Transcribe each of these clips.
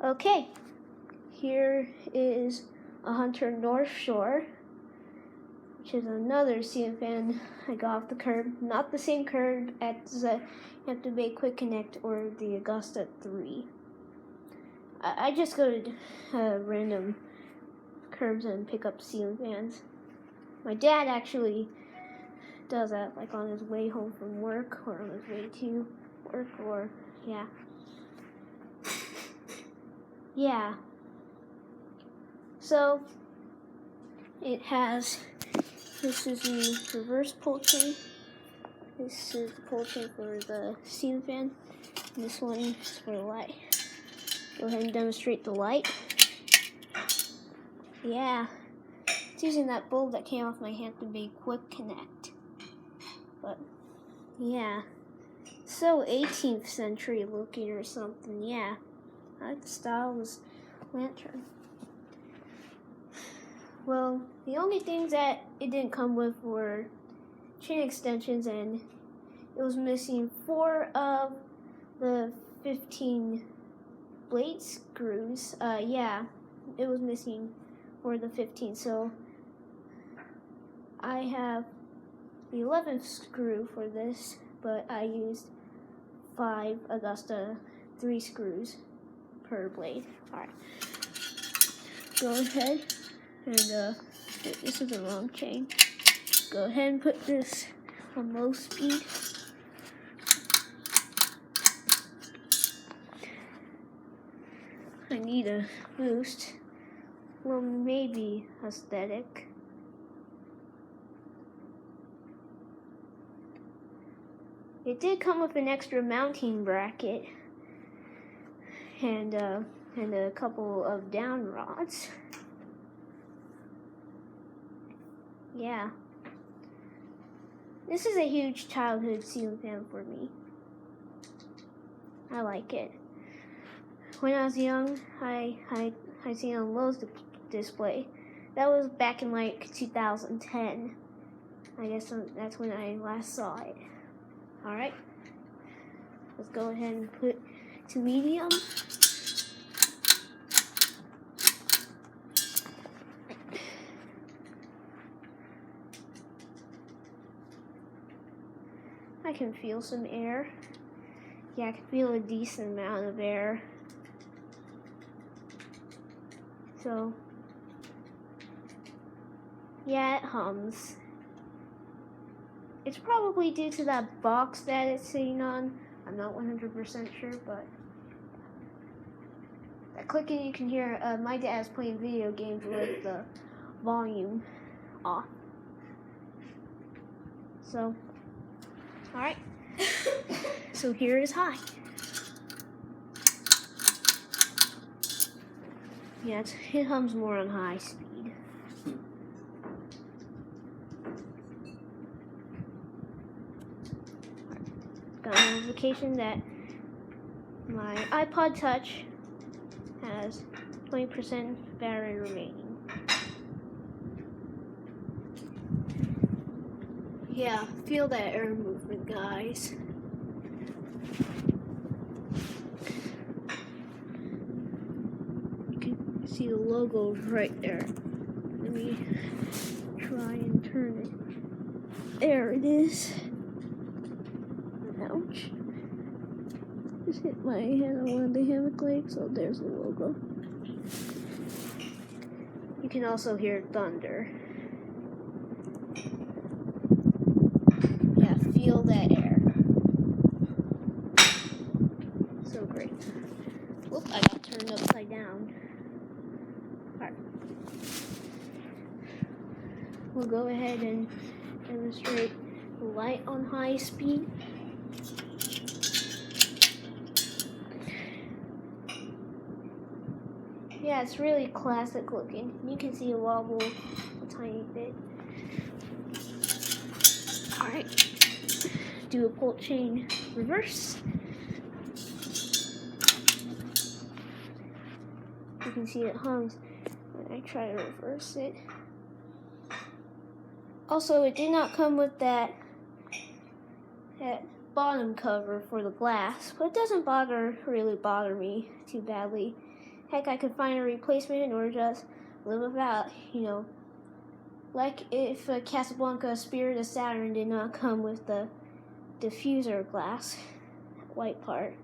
Okay, here is a Hunter Northshore, which is another ceiling fan I got off the curb. Not the same curb as the Hampton Bay Quick Connect or the Augusta 3. I just go to random curbs and pick up ceiling fans. My dad actually does that, like on his way home from work or on his way to work, or yeah. So it has, this is the reverse pull chain. This is the pull chain for the ceiling fan. And this one is for the light. Go ahead and demonstrate the light. Yeah, it's using that bulb that came off my Hampton Bay Quick Connect. But yeah, so 18th century looking or something. Yeah, I like the style of this lantern. Well, the only things that it didn't come with were chain extensions, and it was missing 4 of the 15 blade screws. Yeah, it was missing 4 of the 15. So I have the 11th screw for this, but I used 5 Augusta 3 screws per blade. Alright, go ahead and this is the wrong chain. Go ahead and put this on low speed. I need a boost. Well, maybe aesthetic. It did come with an extra mounting bracket and a couple of down rods. Yeah. This is a huge childhood ceiling fan for me. I like it. When I was young, I seen on Lowe's display. That was back in like 2010. I guess that's when I last saw it. Alright, let's go ahead and put to medium. I can feel some air. Yeah, I can feel a decent amount of air. So, yeah, it hums. It's probably due to that box that it's sitting on. I'm not 100% sure, but that clicking you can hear, my dad's playing video games with the volume off. So, alright. So here it is high. Yeah, it hums more on high speed. Got a notification that my iPod Touch has 20% battery remaining. Yeah, feel that air movement, guys. You can see the logo right there. Let me try and turn it. There it is. Ouch. Just hit my head on one of the hammock legs, so there's the logo. You can also hear thunder. Yeah, feel that air. So great. Whoop, I got turned upside down. Alright. We'll go ahead and demonstrate the light on high speed. Yeah, it's really classic looking. You can see it wobble a tiny bit. Alright, do a pull chain reverse. You can see it hums when I try to reverse it. Also, it did not come with that bottom cover for the glass, but it doesn't really bother me too badly. heck, I could find a replacement or just live without, you know. Like if Casablanca Spirit of Saturn did not come with the diffuser glass, white part,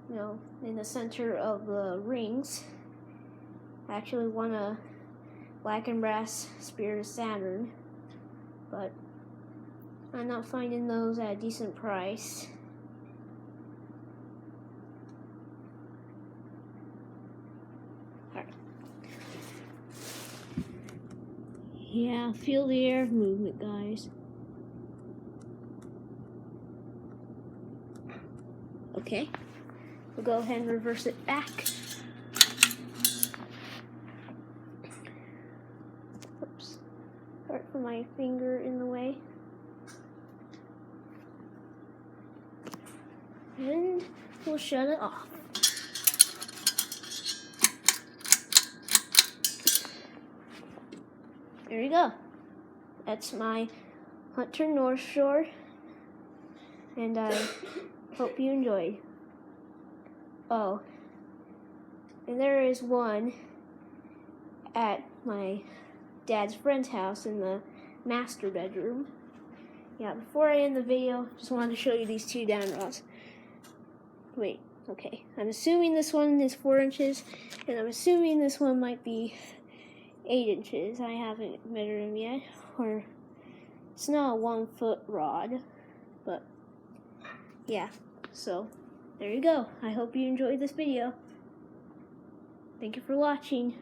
you know, in the center of the rings. I actually want a black and brass Spirit of Saturn, but I'm not finding those at a decent price. Alright. Yeah, feel the air movement, guys. Okay, we'll go ahead and reverse it back. Oops, sorry for my finger in the way. And we'll shut it off. There you go. That's my Hunter Northshore, and I hope you enjoyed. Oh, and there is one at my dad's friend's house in the master bedroom. Yeah, before I end the video, just wanted to show you these two down rods. Wait, okay. I'm assuming this one is 4 inches, and I'm assuming this one might be 8 inches. I haven't measured them yet. Or it's not a 1 foot rod, but yeah. So there you go. I hope you enjoyed this video. Thank you for watching.